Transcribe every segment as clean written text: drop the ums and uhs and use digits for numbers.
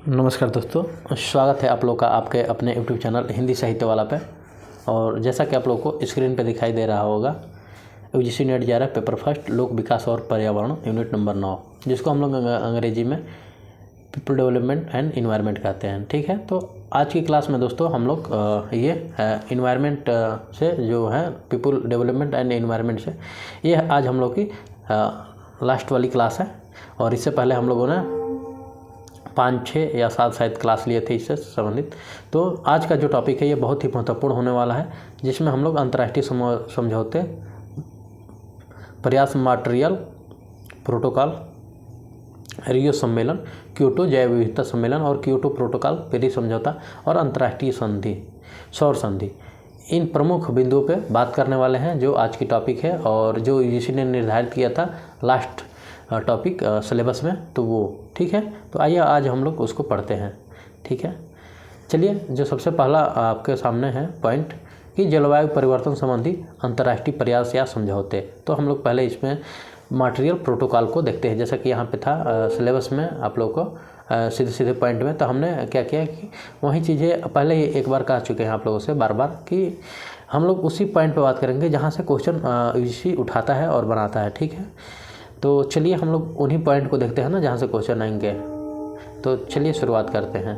नमस्कार दोस्तों, स्वागत है आप लोग का आपके अपने यूट्यूब चैनल हिंदी साहित्य वाला पे। और जैसा कि आप लोग को स्क्रीन पे दिखाई दे रहा होगा, यूजीसी नेट जा रहा है पेपर फर्स्ट लोक विकास और पर्यावरण यूनिट नंबर 9, जिसको हम लोग अंग्रेजी में पीपल डेवलपमेंट एंड इन्वायरमेंट कहते हैं। ठीक है, तो आज की क्लास में दोस्तों हम लोग ये इन्वायरमेंट से जो है पीपल डेवलपमेंट एंड इन्वायरमेंट से ये आज हम लोग की लास्ट वाली क्लास है। और इससे पहले हम लोगों ने 5, 6 या 7 शायद क्लास लिए थे इससे संबंधित। तो आज का जो टॉपिक है ये बहुत ही महत्वपूर्ण होने वाला है, जिसमें हम लोग अंतर्राष्ट्रीय समझौते, प्रयास मॉन्ट्रियल प्रोटोकॉल, रियो सम्मेलन, क्योटो जैव विविधता सम्मेलन और क्योटो प्रोटोकॉल, पेरिस समझौता और अंतर्राष्ट्रीय संधि, सौर संधि, इन प्रमुख बिंदुओं पे बात करने वाले हैं जो आज की टॉपिक है और जो यूजीसी ने निर्धारित किया था लास्ट टॉपिक सिलेबस में, तो वो ठीक है। तो आइए आज हम लोग उसको पढ़ते हैं। ठीक है, चलिए, जो सबसे पहला आपके सामने है पॉइंट कि जलवायु परिवर्तन संबंधी अंतर्राष्ट्रीय प्रयास या समझौते। तो हम लोग पहले इसमें मॉन्ट्रियल प्रोटोकॉल को देखते हैं। जैसा कि यहाँ पे था सिलेबस में आप लोग को सीधे सीधे पॉइंट में, तो हमने क्या किया कि वही चीज़ें पहले ही एक बार कह चुके हैं आप लोगों से बार बार कि हम लोग उसी पॉइंट पे बात करेंगे जहाँ से क्वेश्चन यूजीसी उठाता है और बनाता है। ठीक है, तो चलिए हम लोग उन्हीं पॉइंट को देखते हैं ना जहाँ से क्वेश्चन आएंगे। तो चलिए शुरुआत करते हैं।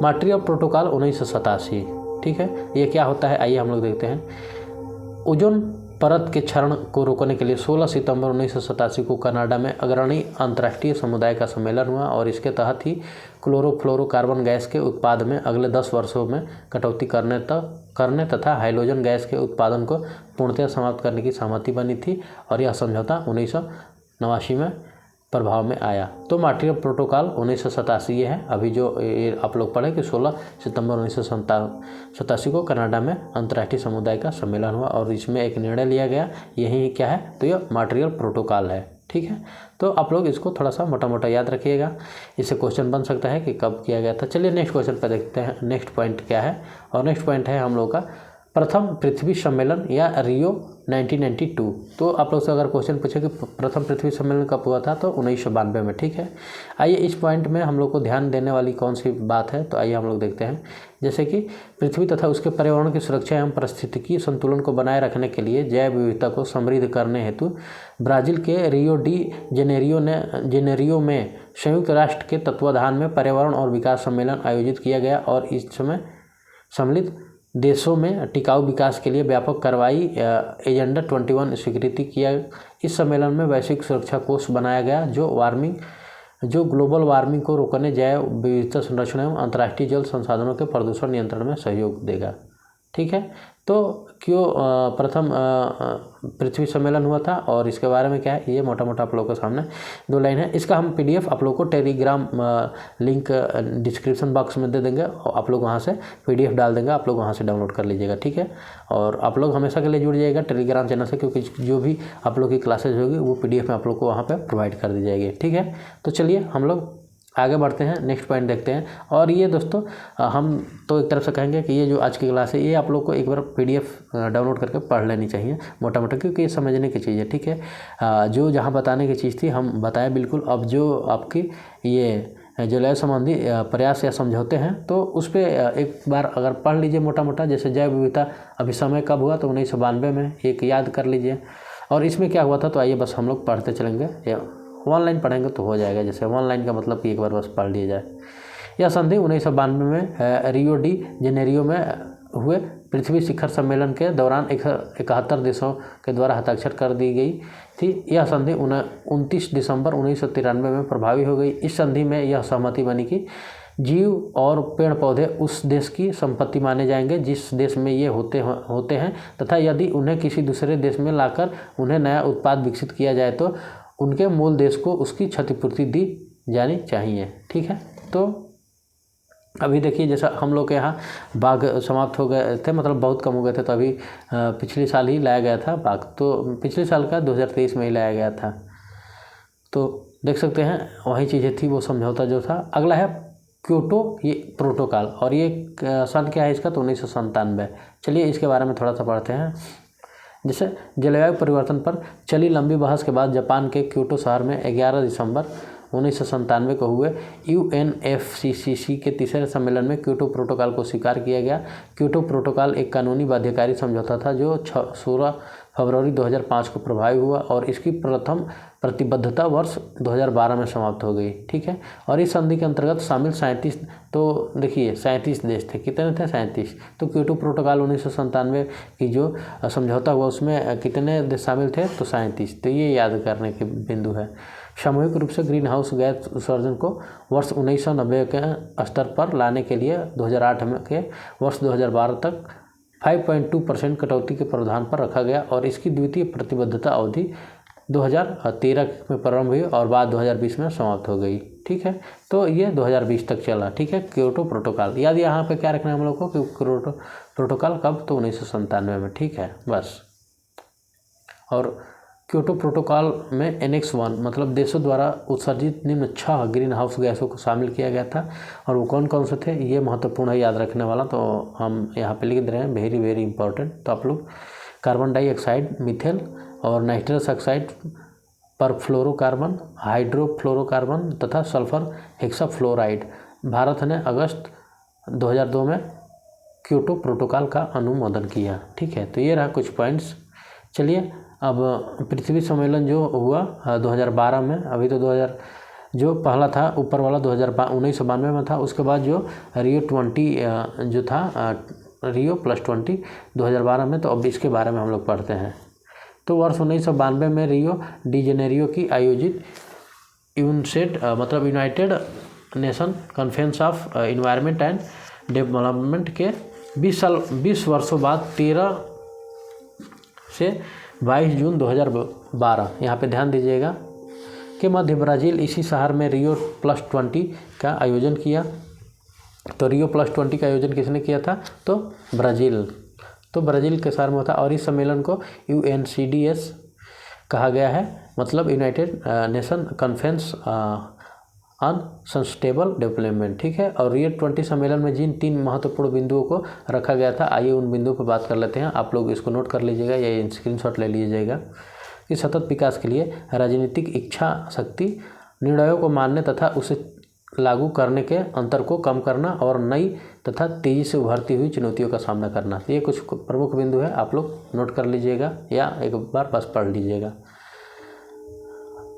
Montreal protocol 1987। ठीक है, ये क्या होता है आइए हम लोग देखते हैं। ओजोन परत के क्षरण को रोकने के लिए 16 सितंबर 1987 को कनाडा में अग्रणी अंतर्राष्ट्रीय समुदाय का सम्मेलन हुआ और इसके तहत ही क्लोरोफ्लोरोकार्बन गैस के उत्पाद में अगले 10 वर्षों में कटौती करने तथा हाइड्रोजन गैस के उत्पादन को पूर्णतः समाप्त करने की सहमति बनी थी और यह समझौता 1989 में प्रभाव में आया। तो मॉन्ट्रियल प्रोटोकॉल 1987 ये है। अभी जो ये आप लोग पढ़े कि 16 सितंबर 1987 को कनाडा में अंतर्राष्ट्रीय समुदाय का सम्मेलन हुआ और इसमें एक निर्णय लिया गया, यही क्या है, तो यह मॉन्ट्रियल प्रोटोकॉल है। ठीक है, तो आप लोग इसको थोड़ा सा मोटा मोटा याद रखिएगा, इससे क्वेश्चन बन सकता है कि कब किया गया था। चलिए नेक्स्ट क्वेश्चन पर देखते हैं नेक्स्ट पॉइंट क्या है। और नेक्स्ट पॉइंट है हम लोग का प्रथम पृथ्वी सम्मेलन या रियो 1992। तो आप लोग से अगर क्वेश्चन पूछे कि प्रथम पृथ्वी सम्मेलन कब हुआ था, तो 1992 में। ठीक है, आइए इस पॉइंट में हम लोग को ध्यान देने वाली कौन सी बात है, तो आइए हम लोग देखते हैं। जैसे कि पृथ्वी तथा उसके पर्यावरण की सुरक्षा एवं पारिस्थितिकी संतुलन को बनाए रखने के लिए जैव विविधता को समृद्ध करने हेतु ब्राज़ील के रियो डी जेनेरियो में संयुक्त राष्ट्र के तत्वाधान में पर्यावरण और विकास सम्मेलन आयोजित किया गया और इस समय सम्मिलित देशों में टिकाऊ विकास के लिए व्यापक कार्रवाई एजेंडा 21 स्वीकृति किया। इस सम्मेलन में वैश्विक सुरक्षा कोष बनाया गया जो ग्लोबल वार्मिंग को रोकने, जैव विविधता संरक्षण एवं अंतर्राष्ट्रीय जल संसाधनों के प्रदूषण नियंत्रण में सहयोग देगा। ठीक है, तो क्यों प्रथम पृथ्वी सम्मेलन हुआ था और इसके बारे में क्या है, ये मोटा मोटा आप लोगों के सामने 2 लाइन है। इसका हम PDF आप लोग को टेलीग्राम लिंक डिस्क्रिप्शन बॉक्स में दे देंगे और आप लोग वहाँ से PDF डाल देंगे, आप लोग वहाँ से डाउनलोड कर लीजिएगा। ठीक है, और आप लोग हमेशा के लिए जुड़ जाइएगा टेलीग्राम चैनल से, क्योंकि जो भी आप लोग की क्लासेज होगी वो PDF में आप लोग को वहाँ पर प्रोवाइड कर दी जाएगी। ठीक है, तो चलिए हम लोग आगे बढ़ते हैं, नेक्स्ट पॉइंट देखते हैं। और ये दोस्तों हम तो एक तरफ से कहेंगे कि ये जो आज की क्लास है ये आप लोग को एक बार PDF डाउनलोड करके पढ़ लेनी चाहिए मोटा मोटा, क्योंकि ये समझने की चीज़ है। ठीक है, जो जहाँ बताने की चीज़ थी हम बताए बिल्कुल। अब जो आपकी ये जलवायु संबंधी प्रयास या समझौते हैं तो उस पर एक बार अगर पढ़ लीजिए मोटा मोटा। जैसे जैव विविधता अभी समय कब हुआ, तो 1992 में, एक याद कर लीजिए। और इसमें क्या हुआ था, तो आइए बस हम लोग पढ़ते चलेंगे, ऑनलाइन पढ़ेंगे तो हो जाएगा। जैसे ऑनलाइन का मतलब कि एक बार बस पढ़ लिया जाए। यह संधि 1992 में रियो डी जेनेरियो में हुए पृथ्वी शिखर सम्मेलन के दौरान 71 देशों के द्वारा हस्ताक्षर कर दी गई थी। यह संधि 29 दिसंबर 1993 में प्रभावी हो गई। इस संधि में यह सहमति बनी कि जीव और पेड़ पौधे उस देश की संपत्ति माने जाएंगे जिस देश में ये होते हैं, तथा यदि उन्हें किसी दूसरे देश में लाकर उन्हें नया उत्पाद विकसित किया जाए तो उनके मूल देश को उसकी क्षतिपूर्ति दी जानी चाहिए। ठीक है, तो अभी देखिए जैसा हम लोग के यहाँ बाघ समाप्त हो गए थे, मतलब बहुत कम हो गए थे, तो अभी पिछले साल ही लाया गया था बाघ, तो पिछले साल का 2023 में ही लाया गया था। तो देख सकते हैं वही चीज़ें थी, वो समझौता जो था। अगला है क्योटो ये प्रोटोकॉल, और ये सन क्या है इसका, तो 1997। चलिए इसके बारे में थोड़ा सा पढ़ते हैं। जैसे जलवायु परिवर्तन पर चली लंबी बहस के बाद जापान के क्योटो शहर में 11 दिसंबर 1997 को हुए UNFCCC के तीसरे सम्मेलन में क्योटो प्रोटोकॉल को स्वीकार किया गया। क्योटो प्रोटोकॉल एक कानूनी बाध्यकारी समझौता था जो 16 फरवरी 2005 को प्रभावी हुआ और इसकी प्रथम प्रतिबद्धता वर्ष 2012 में समाप्त हो गई। ठीक है, और इस संधि के अंतर्गत शामिल 37, तो देखिए 37 देश थे। कितने थे? 37। तो क्योटो प्रोटोकॉल 1997 की जो समझौता हुआ उसमें कितने देश शामिल थे? तो 37। तो ये याद करने के बिंदु है। सामूहिक रूप से ग्रीन हाउस गैस उत्सर्जन को वर्ष 1990 के स्तर पर लाने के लिए 2008 के वर्ष 2012 तक 5.2% कटौती के प्रावधान पर रखा गया और इसकी द्वितीय प्रतिबद्धता अवधि 2013 में प्रारंभ हुई और बाद 2020 में समाप्त हो गई। ठीक है, तो ये 2020 तक चला। ठीक है, क्योटो प्रोटोकॉल याद यहाँ पे क्या रखना है हम लोग को कि क्योटो प्रोटोकॉल कब? तो 1997 में। ठीक है, बस। और क्योटो प्रोटोकॉल में एनेक्स 1 मतलब देशों द्वारा उत्सर्जित निम्न 6 ग्रीन हाउस गैसों को शामिल किया गया था और वो कौन कौन से थे ये महत्वपूर्ण है याद रखने वाला, तो हम यहाँ पे लिख दे रहे हैं, वेरी वेरी इंपॉर्टेंट। तो आप लोग कार्बन डाइऑक्साइड, मीथेन और नाइट्रस ऑक्साइड, परफ्लोरोकार्बन, हाइड्रोफ्लोरोकार्बन तथा सल्फर हेक्साफ्लोराइड। भारत ने अगस्त 2002 में क्योटो प्रोटोकॉल का अनुमोदन किया। ठीक है, तो ये रहा कुछ पॉइंट्स। चलिए अब पृथ्वी सम्मेलन जो हुआ 2012 में, अभी तो 2000 जो पहला था ऊपर वाला 1992 में था, उसके बाद जो रियो 20 जो था रियो +20 2012 में, तो अब इसके बारे में हम लोग पढ़ते हैं। तो वर्ष 1992 में रियो डी जेनेरियो की आयोजित यूनसेट मतलब United nation conference of environment and development के 20 वर्षों बाद 13 से 22 जून 2012 यहाँ पे ध्यान दीजिएगा कि मध्य ब्राज़ील इसी शहर में रियो +20 का आयोजन किया। तो रियो +20 का आयोजन किसने किया था? तो ब्राज़ील। तो ब्राज़ील के शहर में था और इस सम्मेलन को UNCDS कहा गया है, मतलब United nation conference on sustainable development. ठीक है, और रियो 20 सम्मेलन में जिन 3 महत्वपूर्ण बिंदुओं को रखा गया था, आइए उन बिंदुओं पर बात कर लेते हैं। आप लोग इसको नोट कर लीजिएगा या स्क्रीनशॉट ले लीजिएगा। कि सतत विकास के लिए राजनीतिक इच्छा शक्ति, निर्णयों को मानने तथा उसे लागू करने के अंतर को कम करना और नई तथा तेज़ी से उभरती हुई चुनौतियों का सामना करना। ये कुछ प्रमुख बिंदु है, आप लोग नोट कर लीजिएगा या एक बार बस पढ़ लीजिएगा।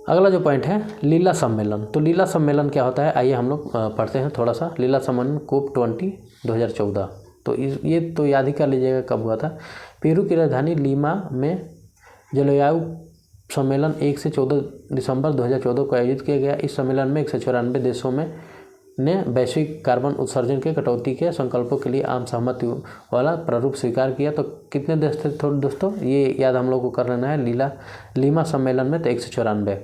अगला जो पॉइंट है लीला सम्मेलन। तो लीला सम्मेलन क्या होता है, आइए हम लोग पढ़ते हैं थोड़ा सा। लीला सम्मेलन COP20 2014। तो ये तो याद ही कर लीजिएगा कब हुआ था। पेरू की राजधानी लीमा में जलवायु सम्मेलन 1 से 14 दिसंबर 2014 को आयोजित किया गया। इस सम्मेलन में 194 देशों ने वैश्विक कार्बन उत्सर्जन के कटौती के संकल्पों के लिए आम सहमति वाला प्रारूप स्वीकार किया। तो कितने देश थे थोड़े दोस्तों, ये याद हम लोग को कर लेना है। लीमा सम्मेलन में तो 194।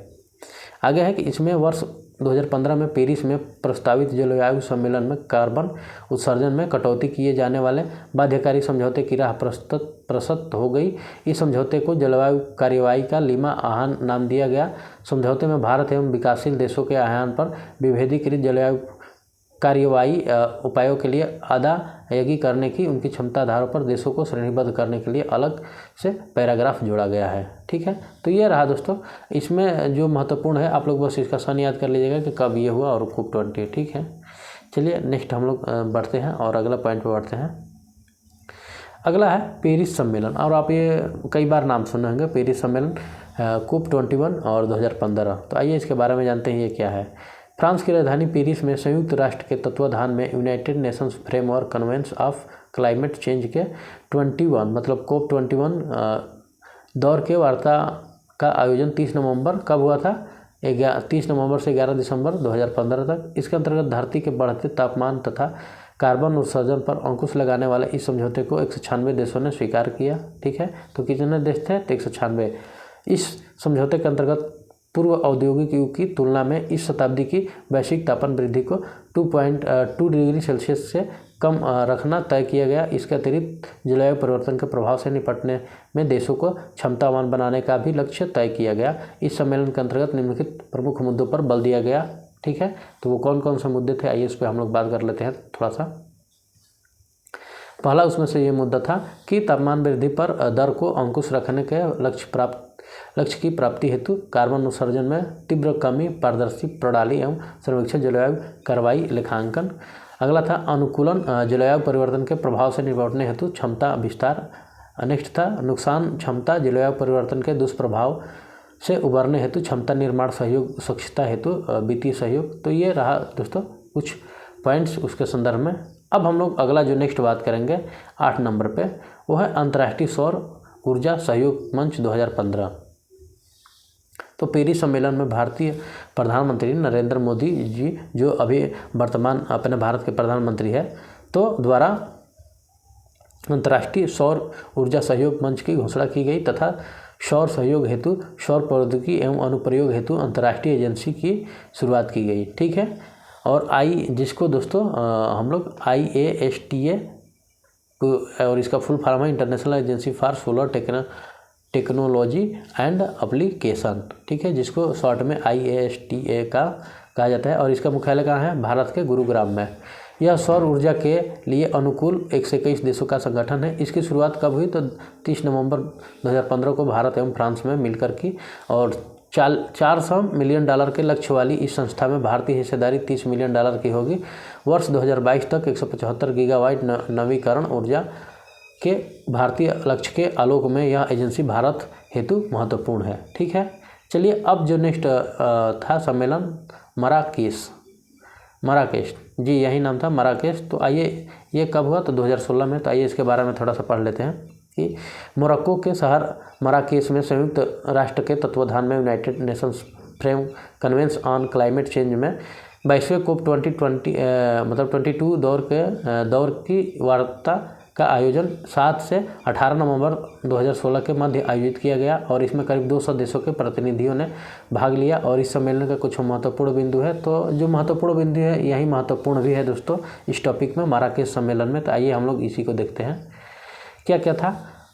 आगे है कि इसमें वर्ष 2015 में पेरिस में प्रस्तावित जलवायु सम्मेलन में कार्बन उत्सर्जन में कटौती किए जाने वाले बाध्यकारी समझौते की राह प्रशस्त हो गई। इस समझौते को जलवायु कार्यवाही का लीमा आह्वान नाम दिया गया। समझौते में भारत एवं विकासशील देशों के आह्वान पर विभेदीकृत जलवायु कार्यवाही उपायों के लिए अदायगी करने की उनकी क्षमता आधारों पर देशों को श्रेणीबद्ध करने के लिए अलग से पैराग्राफ जोड़ा गया है। ठीक है, तो ये रहा दोस्तों। इसमें जो महत्वपूर्ण है आप लोग बस इसका सन याद कर लीजिएगा कि कब ये हुआ और COP20। ठीक है, चलिए नेक्स्ट हम लोग बढ़ते हैं और अगला पॉइंट पर बढ़ते हैं। अगला है पेरिस सम्मेलन, और आप ये कई बार नाम सुने होंगे पेरिस सम्मेलन COP21 और 2015। तो आइए इसके बारे में जानते हैं ये क्या है। फ्रांस की राजधानी पेरिस में संयुक्त राष्ट्र के तत्वाधान में United Nations framework convention of climate change के 21 मतलब COP21 दौर के वार्ता का आयोजन 30 नवंबर कब हुआ था? 30 नवंबर से 11 दिसंबर 2015 तक। इसके अंतर्गत धरती के बढ़ते तापमान तथा कार्बन उत्सर्जन पर अंकुश लगाने वाले इस समझौते को 196 देशों ने स्वीकार किया। ठीक है, तो कितने देश थे? तो 196। इस समझौते के अंतर्गत पूर्व औद्योगिक युग की तुलना में इस शताब्दी की वैश्विक तापमान वृद्धि को 2.2 डिग्री सेल्सियस से कम रखना तय किया गया। इसके अतिरिक्त जलवायु परिवर्तन के प्रभाव से निपटने में देशों को क्षमतावान बनाने का भी लक्ष्य तय किया गया। इस सम्मेलन के अंतर्गत निम्नलिखित प्रमुख मुद्दों पर बल दिया गया। ठीक है, तो वो कौन कौन से मुद्दे थे, आइए इस पर हम लोग बात कर लेते हैं थोड़ा सा। पहला उसमें से ये मुद्दा था कि तापमान वृद्धि पर दर को अंकुश रखने के लक्ष्य प्राप्त लक्ष्य की प्राप्ति हेतु कार्बन उत्सर्जन में तीव्र कमी, पारदर्शी प्रणाली एवं सर्वेक्षण जलवायु कार्रवाई लेखांकन। अगला था अनुकूलन जलवायु परिवर्तन के प्रभाव से निपटने हेतु क्षमता विस्तार। नेक्स्ट था नुकसान क्षमता जलवायु परिवर्तन के दुष्प्रभाव से उबरने हेतु क्षमता निर्माण सहयोग, स्वच्छता हेतु वित्तीय सहयोग। तो ये रहा दोस्तों कुछ पॉइंट्स उसके संदर्भ में। अब हम लोग अगला जो नेक्स्ट बात करेंगे 8 नंबर पे, वो है अंतर्राष्ट्रीय सौर ऊर्जा सहयोग मंच 2015। तो पेरिस सम्मेलन में भारतीय प्रधानमंत्री नरेंद्र मोदी जी, जो अभी वर्तमान अपने भारत के प्रधानमंत्री है, तो द्वारा अंतर्राष्ट्रीय सौर ऊर्जा सहयोग मंच की घोषणा की गई तथा सौर सहयोग हेतु सौर प्रौद्योगिकी एवं अनुप्रयोग हेतु अंतर्राष्ट्रीय एजेंसी की शुरुआत की गई। ठीक है। और जिसको दोस्तों हम लोग IASTA और इसका फुल फॉर्म है international agency for solar technology and application. ठीक है, जिसको शॉर्ट में IASTA का कहा जाता है। और इसका मुख्यालय कहाँ है? भारत के गुरुग्राम में। यह सौर ऊर्जा के लिए अनुकूल 121 देशों का संगठन है। इसकी शुरुआत कब हुई? तो 30 नवंबर 2015 को भारत एवं फ्रांस में मिलकर की। और $400 मिलियन के लक्ष्य वाली इस संस्था में भारतीय हिस्सेदारी $30 मिलियन की होगी। वर्ष 2022 तक 175 गीगावाट नवीकरण ऊर्जा के भारतीय लक्ष्य के आलोक में यह एजेंसी भारत हेतु महत्वपूर्ण है। ठीक है। चलिए अब जो नेक्स्ट था सम्मेलन मराकेश जी, यही नाम था मराकेश। तो आइए ये कब हुआ? तो 2016 में। तो आइए इसके बारे में थोड़ा सा पढ़ लेते हैं कि मोरक्को के शहर मराकेश में संयुक्त राष्ट्र के तत्वाधान में United Nations frame convention on climate change में 22वें COP 22 दौर की वार्ता का आयोजन 7 से 18 नवंबर 2016 के मध्य आयोजित किया गया। और इसमें करीब 200 देशों के प्रतिनिधियों ने भाग लिया। और इस सम्मेलन का कुछ महत्वपूर्ण बिंदु है। तो जो महत्वपूर्ण बिंदु है यही महत्वपूर्ण भी है दोस्तों इस टॉपिक में, मराकेश सम्मेलन में। तो आइए हम लोग इसी को देखते हैं। क्या क्या था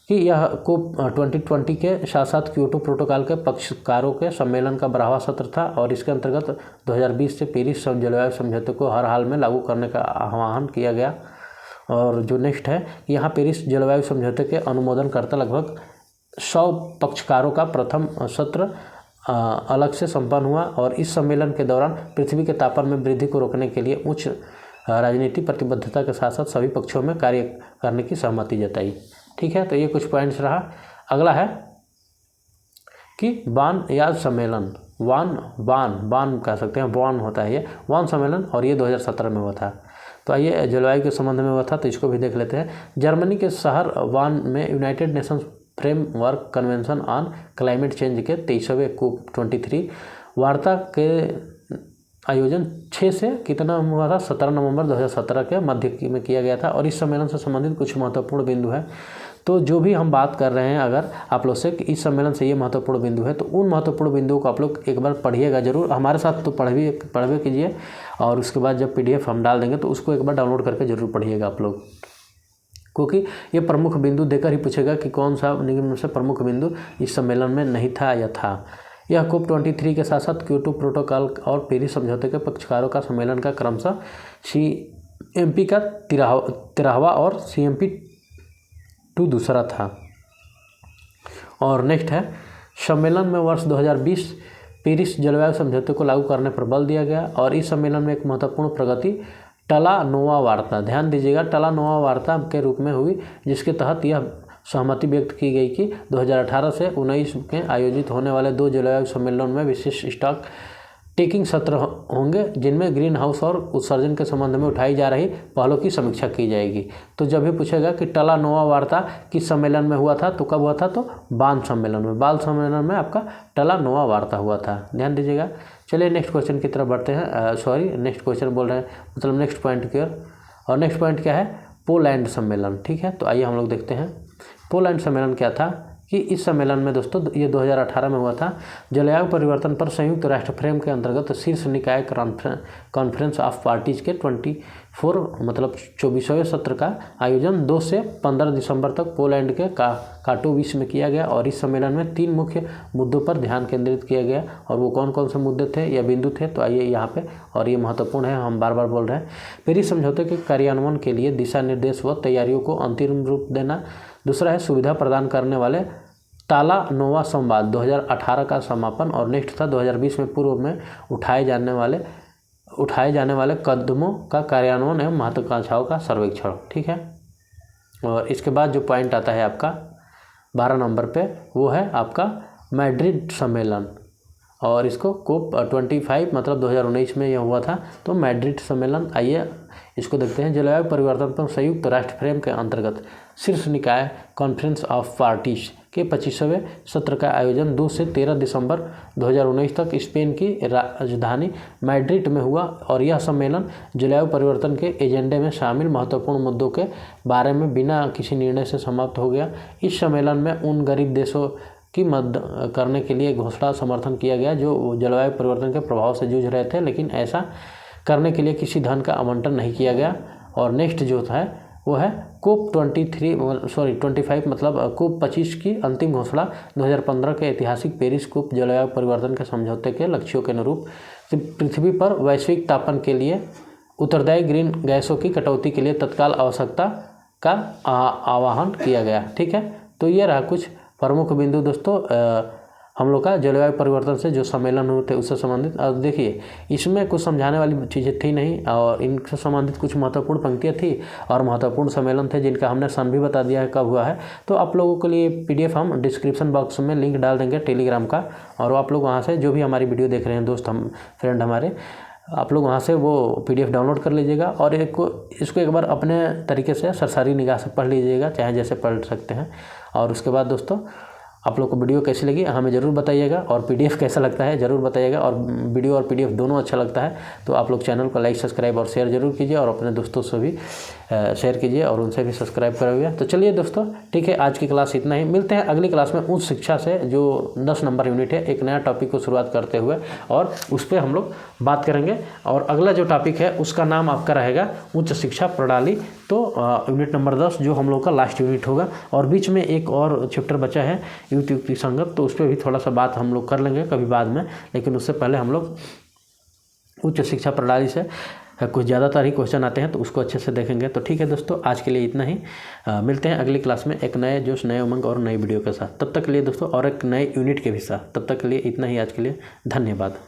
कि यह COP 2020 के साथ साथ क्योटो प्रोटोकॉल के पक्षकारों के सम्मेलन का 12वां सत्र था। और इसके अंतर्गत 2020 से पेरिस जलवायु समझौते को हर हाल में लागू करने का आह्वान किया गया। और जो नेक्स्ट है, यहाँ पेरिस जलवायु समझौते के अनुमोदनकर्ता लगभग 100 पक्षकारों का प्रथम सत्र अलग से संपन्न हुआ। और इस सम्मेलन के दौरान पृथ्वी के तापमान में वृद्धि को रोकने के लिए उच्च राजनीतिक प्रतिबद्धता के साथ साथ सभी पक्षों में कार्य करने की सहमति जताई। ठीक है। तो ये कुछ पॉइंट्स रहा। अगला है कि वान याद सम्मेलन, वान कह सकते हैं, वान होता है ये वान सम्मेलन, और ये 2017 में हुआ था। तो आइए जलवायु के संबंध में हुआ था, तो इसको भी देख लेते हैं। जर्मनी के शहर वान में United Nations framework convention on climate change के 23वें COP 23 वार्ता के आयोजन 6 से कितना हुआ था? 17 नवंबर 2017 के मध्य में किया गया था। और इस सम्मेलन से संबंधित कुछ महत्वपूर्ण बिंदु है। तो जो भी हम बात कर रहे हैं अगर आप लोग से कि इस सम्मेलन से ये महत्वपूर्ण बिंदु है, तो उन महत्वपूर्ण बिंदुओं को आप लोग एक बार पढ़िएगा जरूर हमारे साथ। तो पढ़वे कीजिए। और उसके बाद जब PDF हम डाल देंगे तो उसको एक बार डाउनलोड करके जरूर पढ़िएगा आप लोग, क्योंकि ये प्रमुख बिंदु देकर ही पूछेगा कि कौन सा निम्न से प्रमुख बिंदु इस सम्मेलन में नहीं था या था। यह COP 23 के साथ साथ क्योटो प्रोटोकॉल और पेरिस समझौते के पक्षकारों का सम्मेलन का क्रमशः CMP का 13वां और CMP2 दूसरा था। और नेक्स्ट है सम्मेलन में वर्ष 2020 पेरिस जलवायु समझौते को लागू करने पर बल दिया गया। और इस सम्मेलन में एक महत्वपूर्ण प्रगति टला-नोवा वार्ता, ध्यान दीजिएगा, टला-नोवा वार्ता के रूप में हुई, जिसके तहत यह सहमति व्यक्त की गई कि 2018 से 19 में आयोजित होने वाले 2 जलवायु सम्मेलनों में विशेष स्टॉक टेकिंग सत्र होंगे, जिनमें ग्रीन हाउस और उत्सर्जन के संबंध में उठाई जा रही पहलों की समीक्षा की जाएगी। तो जब भी पूछेगा कि टला-नोवा वार्ता किस सम्मेलन में हुआ था, तो कब हुआ था? तो बाल सम्मेलन में। बाल सम्मेलन में आपका टला-नोवा वार्ता हुआ था, ध्यान दीजिएगा। चलिए नेक्स्ट क्वेश्चन की तरफ बढ़ते हैं। नेक्स्ट क्वेश्चन बोल रहे हैं, मतलब नेक्स्ट पॉइंट की ओर। और नेक्स्ट पॉइंट क्या है? पोलैंड सम्मेलन। ठीक है। तो आइए हम लोग देखते हैं पोलैंड सम्मेलन क्या था। कि इस सम्मेलन में दोस्तों ये 2018 में हुआ था। जलवायु परिवर्तन पर संयुक्त राष्ट्र फ्रेम के अंतर्गत शीर्ष निकाय कॉन्फ्रेंस ऑफ पार्टीज के 24वें सत्र का आयोजन 2 से 15 दिसंबर तक पोलैंड के काटोविस में किया गया। और इस सम्मेलन में 3 मुख्य मुद्दों पर ध्यान केंद्रित किया गया। और वो कौन कौन से मुद्दे थे या बिंदु थे? तो आइए यहाँ पे, और ये महत्वपूर्ण है, हम बार बार बोल रहे हैं। पेरिस समझौते के कार्यान्वयन के लिए दिशा निर्देश व तैयारियों को अंतिम रूप देना। दूसरा है सुविधा प्रदान करने वाले ताला नोवा संवाद 2018 का समापन, और नेक्स्ट था 2020 में पूर्व में उठाए जाने वाले कदमों का कार्यान्वयन एवं महत्वाकांक्षाओं का सर्वेक्षण। ठीक है, और इसके बाद जो पॉइंट आता है आपका 12 नंबर पे, वो है आपका मैड्रिड सम्मेलन, और इसको कोप 25 मतलब 2019 में यह हुआ था। तो मैड्रिड सम्मेलन, आइए इसको देखते हैं। जलवायु परिवर्तन पर संयुक्त राष्ट्र फ्रेम के अंतर्गत शीर्ष निकाय कॉन्फ्रेंस ऑफ पार्टीज के 25वें सत्र का आयोजन 2 से 13 दिसंबर 2019 तक स्पेन की राजधानी मैड्रिड में हुआ, और यह सम्मेलन जलवायु परिवर्तन के एजेंडे में शामिल महत्वपूर्ण मुद्दों के बारे में बिना किसी निर्णय से समाप्त हो गया। इस सम्मेलन में उन गरीब देशों की मदद करने के लिए घोषणा समर्थन किया गया जो जलवायु परिवर्तन के प्रभाव से जूझ रहे थे, लेकिन ऐसा करने के लिए किसी धन का आवंटन नहीं किया गया। और नेक्स्ट जो है वो है कोप 25 मतलब कोप 25 की अंतिम घोषणा 2015 के ऐतिहासिक पेरिस कोप जलवायु परिवर्तन के समझौते के लक्ष्यों के अनुरूप पृथ्वी पर वैश्विक तापन के लिए उत्तरदायी ग्रीन गैसों की कटौती के लिए तत्काल आवश्यकता का आह्वान किया गया। ठीक है, तो ये रहा कुछ प्रमुख बिंदु दोस्तों हम लोग का जलवायु परिवर्तन से जो सम्मेलन हुए थे उससे संबंधित। और देखिए इसमें कुछ समझाने वाली चीज़ें थी नहीं, और इनसे संबंधित कुछ महत्वपूर्ण पंक्तियाँ थी और महत्वपूर्ण सम्मेलन थे जिनका हमने सन भी बता दिया है कब हुआ है। तो आप लोगों के लिए PDF हम डिस्क्रिप्शन बॉक्स में लिंक डाल देंगे टेलीग्राम का, और आप लोग वहाँ से जो भी हमारी वीडियो देख रहे हैं दोस्त, हम फ्रेंड हमारे, आप लोग वहाँ से वो PDF डाउनलोड कर लीजिएगा और इसको एक बार अपने तरीके से सरसरी निगाह से पढ़ लीजिएगा, चाहे जैसे पढ़ सकते हैं। और उसके बाद दोस्तों आप लोग को वीडियो कैसी लगी हमें ज़रूर बताइएगा, और PDF कैसा लगता है ज़रूर बताइएगा, और वीडियो और PDF दोनों अच्छा लगता है तो आप लोग चैनल को लाइक सब्सक्राइब और शेयर जरूर कीजिए, और अपने दोस्तों से भी शेयर कीजिए और उनसे भी सब्सक्राइब कराइए। तो चलिए दोस्तों ठीक है, आज की क्लास इतना ही। मिलते हैं अगली क्लास में उच्च शिक्षा से, जो 10 नंबर यूनिट है, एक नया टॉपिक को शुरुआत करते हुए, और उस पर हम लोग बात करेंगे। और अगला जो टॉपिक है उसका नाम आपका रहेगा उच्च शिक्षा प्रणाली, तो यूनिट नंबर 10 जो हम लोग का लास्ट यूनिट होगा। और बीच में एक और चैप्टर बचा है युक्त युक्ति संगत, तो उस पर भी थोड़ा सा बात हम लोग कर लेंगे कभी बाद में, लेकिन उससे पहले हम लोग उच्च शिक्षा प्रणाली से कुछ ज़्यादातर ही क्वेश्चन आते हैं तो उसको अच्छे से देखेंगे। तो ठीक है दोस्तों, आज के लिए इतना ही। मिलते हैं अगली क्लास में एक नए जोश, नए उमंग और नई वीडियो के साथ। तब तक के लिए दोस्तों, और एक नए यूनिट के भी साथ। तब तक के लिए इतना ही, आज के लिए धन्यवाद।